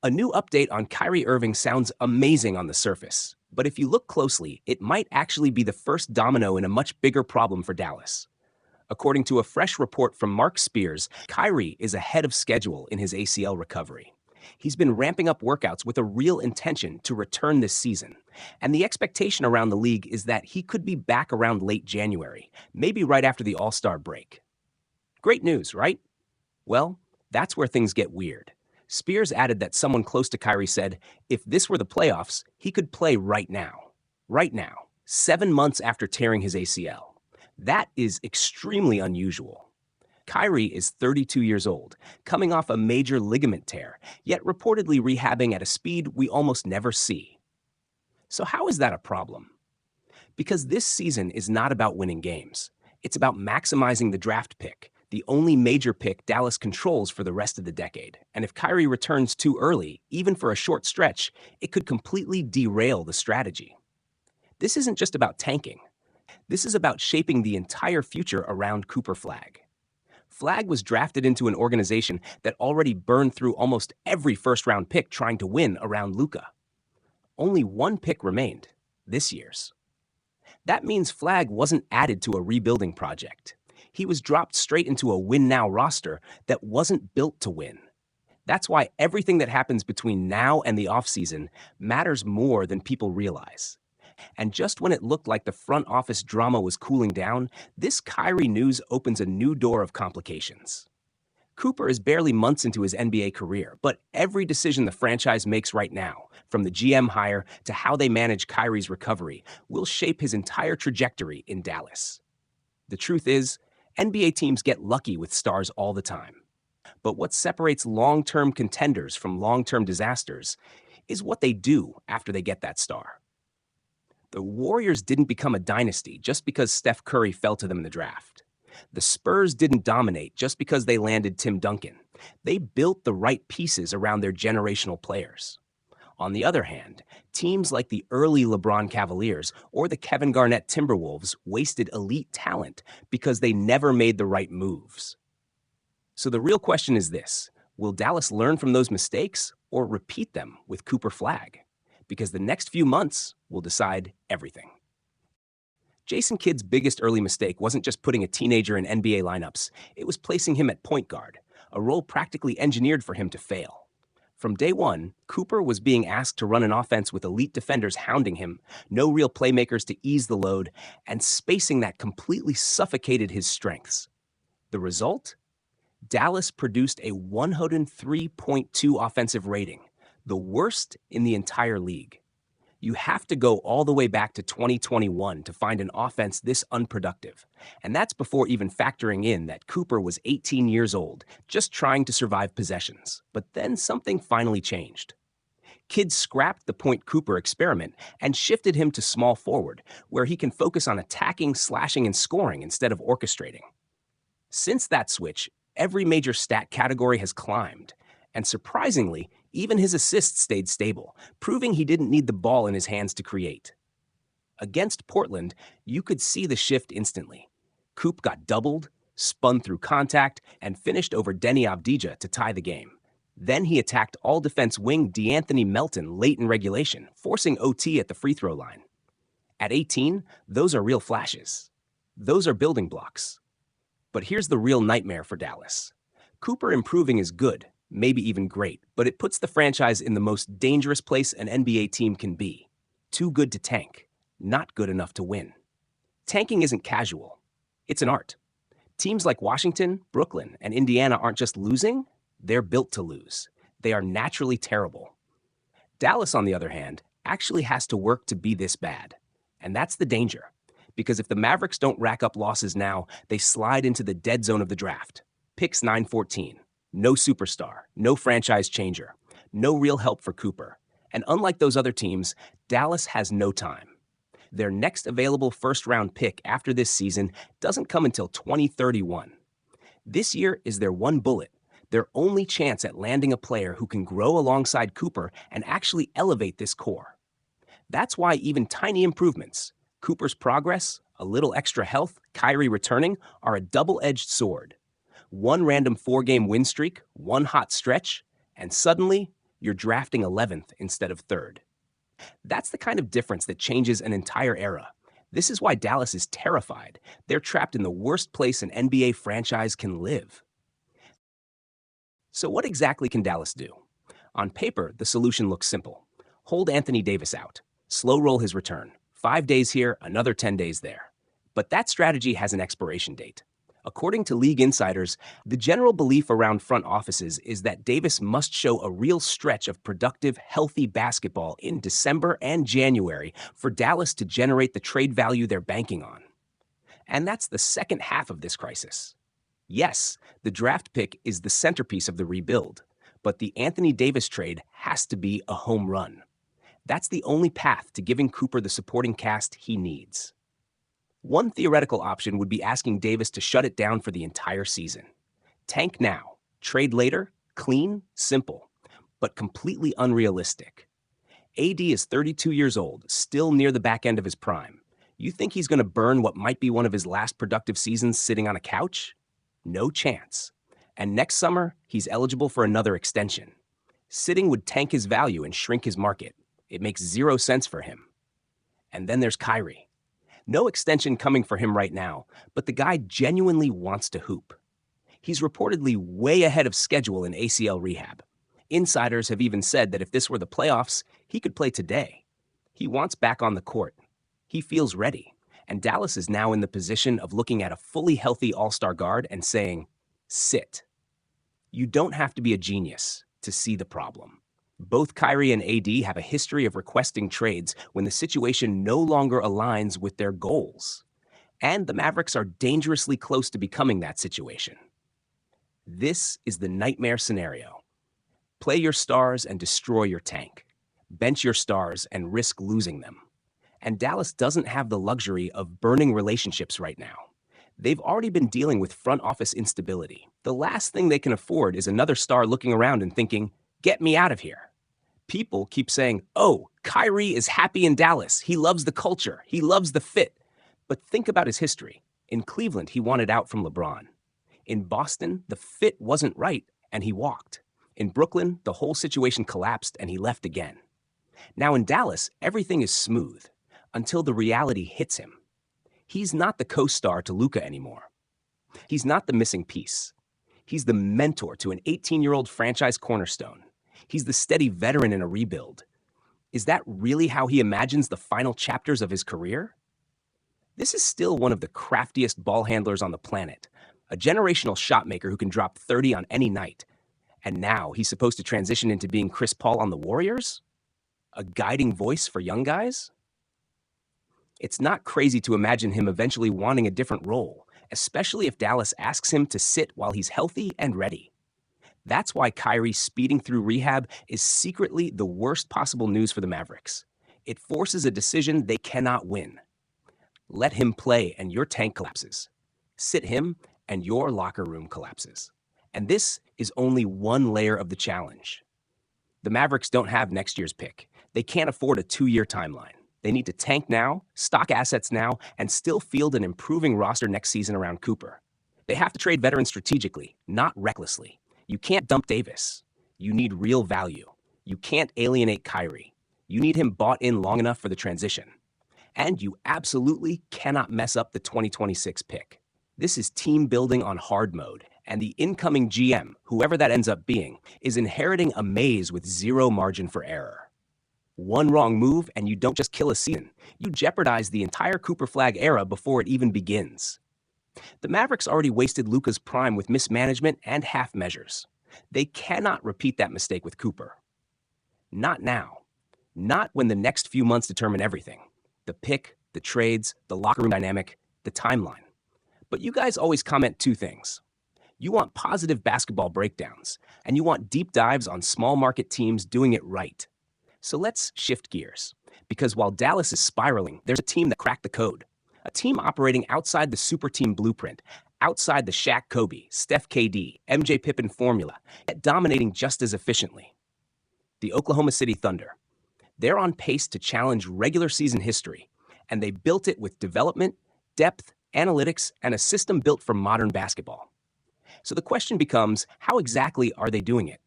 A new update on Kyrie Irving sounds amazing on the surface, but if you look closely, it might actually be the first domino in a much bigger problem for Dallas. According to a fresh report from Mark Spears, Kyrie is ahead of schedule in his ACL recovery. He's been ramping up workouts with a real intention to return this season, and the expectation around the league is that he could be back around late January, maybe right after the All-Star break. Great news, right? Well, that's where things get weird. Spears added that someone close to Kyrie said, if this were the playoffs, he could play right now. Right now, 7 months after tearing his ACL. That is extremely unusual. Kyrie is 32 years old, coming off a major ligament tear, yet reportedly rehabbing at a speed we almost never see. So how is that a problem? Because this season is not about winning games. It's about maximizing the draft pick, the only major pick Dallas controls for the rest of the decade. And if Kyrie returns too early, even for a short stretch, it could completely derail the strategy. This isn't just about tanking. This is about shaping the entire future around Cooper Flagg. Flagg was drafted into an organization that already burned through almost every first-round pick trying to win around Luka. Only one pick remained, this year's. That means Flagg wasn't added to a rebuilding project. He was dropped straight into a win-now roster that wasn't built to win. That's why everything that happens between now and the offseason matters more than people realize. And just when it looked like the front office drama was cooling down, this Kyrie news opens a new door of complications. Cooper is barely months into his NBA career, but every decision the franchise makes right now, from the GM hire to how they manage Kyrie's recovery, will shape his entire trajectory in Dallas. The truth is, NBA teams get lucky with stars all the time. But what separates long-term contenders from long-term disasters is what they do after they get that star. The Warriors didn't become a dynasty just because Steph Curry fell to them in the draft. The Spurs didn't dominate just because they landed Tim Duncan. They built the right pieces around their generational players. On the other hand, teams like the early LeBron Cavaliers or the Kevin Garnett Timberwolves wasted elite talent because they never made the right moves. So the real question is this: will Dallas learn from those mistakes or repeat them with Cooper Flagg? Because the next few months will decide everything. Jason Kidd's biggest early mistake wasn't just putting a teenager in NBA lineups, it was placing him at point guard, a role practically engineered for him to fail. From day one, Cooper was being asked to run an offense with elite defenders hounding him, no real playmakers to ease the load, and spacing that completely suffocated his strengths. The result? Dallas produced a 103.2 offensive rating, the worst in the entire league. You have to go all the way back to 2021 to find an offense this unproductive. And that's before even factoring in that Cooper was 18 years old, just trying to survive possessions. But then something finally changed. Kidd scrapped the point Cooper experiment and shifted him to small forward, where he can focus on attacking, slashing, and scoring instead of orchestrating. Since that switch, every major stat category has climbed. And surprisingly, even his assists stayed stable, proving he didn't need the ball in his hands to create. Against Portland, you could see the shift instantly. Coop got doubled, spun through contact, and finished over Denny Avdija to tie the game. Then he attacked all-defense wing DeAnthony Melton late in regulation, forcing OT at the free throw line. At 18, those are real flashes. Those are building blocks. But here's the real nightmare for Dallas. Cooper improving is good, maybe even great, but it puts the franchise in the most dangerous place an NBA team can be. Too good to tank, not good enough to win. Tanking isn't casual. It's an art. Teams like Washington, Brooklyn, and Indiana aren't just losing, they're built to lose. They are naturally terrible. Dallas, on the other hand, actually has to work to be this bad. And that's the danger. Because if the Mavericks don't rack up losses now, they slide into the dead zone of the draft. Picks 9-14. No superstar, no franchise changer, no real help for Cooper. And unlike those other teams, Dallas has no time. Their next available first-round pick after this season doesn't come until 2031. This year is their one bullet, their only chance at landing a player who can grow alongside Cooper and actually elevate this core. That's why even tiny improvements, Cooper's progress, a little extra health, Kyrie returning, are a double-edged sword. One random 4-game win streak, one hot stretch, and suddenly, You're drafting 11th instead of 3rd. That's the kind of difference that changes an entire era. This is why Dallas is terrified. They're trapped in the worst place an NBA franchise can live. So, what exactly can Dallas do? On paper, the solution looks simple. Hold Anthony Davis out. Slow roll his return. 5 days here, another 10 days there. But that strategy has an expiration date. According to league insiders, the general belief around front offices is that Davis must show a real stretch of productive, healthy basketball in December and January for Dallas to generate the trade value they're banking on. And that's the second half of this crisis. Yes, the draft pick is the centerpiece of the rebuild, but the Anthony Davis trade has to be a home run. That's the only path to giving Cooper the supporting cast he needs. One theoretical option would be asking Davis to shut it down for the entire season. Tank now, trade later, clean, simple, but completely unrealistic. AD is 32 years old, still near the back end of his prime. You think he's going to burn what might be one of his last productive seasons sitting on a couch? No chance. And next summer, he's eligible for another extension. Sitting would tank his value and shrink his market. It makes zero sense for him. And then there's Kyrie. No extension coming for him right now, but the guy genuinely wants to hoop. He's reportedly way ahead of schedule in ACL rehab. Insiders have even said that if this were the playoffs, he could play today. He wants back on the court. He feels ready. And Dallas is now in the position of looking at a fully healthy all-star guard and saying, sit. You don't have to be a genius to see the problem. Both Kyrie and AD have a history of requesting trades when the situation no longer aligns with their goals. And the Mavericks are dangerously close to becoming that situation. This is the nightmare scenario. Play your stars and destroy your tank. Bench your stars and risk losing them. And Dallas doesn't have the luxury of burning relationships right now. They've already been dealing with front office instability. The last thing they can afford is another star looking around and thinking, get me out of here. People keep saying, oh, Kyrie is happy in Dallas. He loves the culture. He loves the fit. But think about his history. In Cleveland, he wanted out from LeBron. In Boston, the fit wasn't right, and he walked. In Brooklyn, the whole situation collapsed, and he left again. Now in Dallas, everything is smooth, until the reality hits him. He's not the co-star to Luka anymore. He's not the missing piece. He's the mentor to an 18-year-old franchise cornerstone. He's the steady veteran in a rebuild. Is that really how he imagines the final chapters of his career? This is still one of the craftiest ball handlers on the planet, a generational shot maker who can drop 30 on any night. And now he's supposed to transition into being Chris Paul on the Warriors? A guiding voice for young guys? It's not crazy to imagine him eventually wanting a different role, especially if Dallas asks him to sit while he's healthy and ready. That's why Kyrie speeding through rehab is secretly the worst possible news for the Mavericks. It forces a decision they cannot win. Let him play and your tank collapses. Sit him and your locker room collapses. And this is only one layer of the challenge. The Mavericks don't have next year's pick. They can't afford a 2-year timeline. They need to tank now, stock assets now, and still field an improving roster next season around Cooper. They have to trade veterans strategically, not recklessly. You can't dump Davis. You need real value. You can't alienate Kyrie. You need him bought in long enough for the transition. And you absolutely cannot mess up the 2026 pick. This is team building on hard mode, and the incoming GM, whoever that ends up being, is inheriting a maze with zero margin for error. One wrong move and you don't just kill a season. You jeopardize the entire Cooper Flagg era before it even begins. The Mavericks already wasted Luka's prime with mismanagement and half measures. They cannot repeat that mistake with Cooper. Not now. Not when the next few months determine everything. The pick, the trades, the locker room dynamic, the timeline. But you guys always comment two things. You want positive basketball breakdowns, and you want deep dives on small market teams doing it right. So let's shift gears. Because while Dallas is spiraling, there's a team that cracked the code. A team operating outside the super team blueprint, outside the Shaq Kobe, Steph KD, MJ Pippen formula, yet dominating just as efficiently. The Oklahoma City Thunder. They're on pace to challenge regular season history, and they built it with development, depth, analytics, and a system built for modern basketball. So the question becomes, how exactly are they doing it?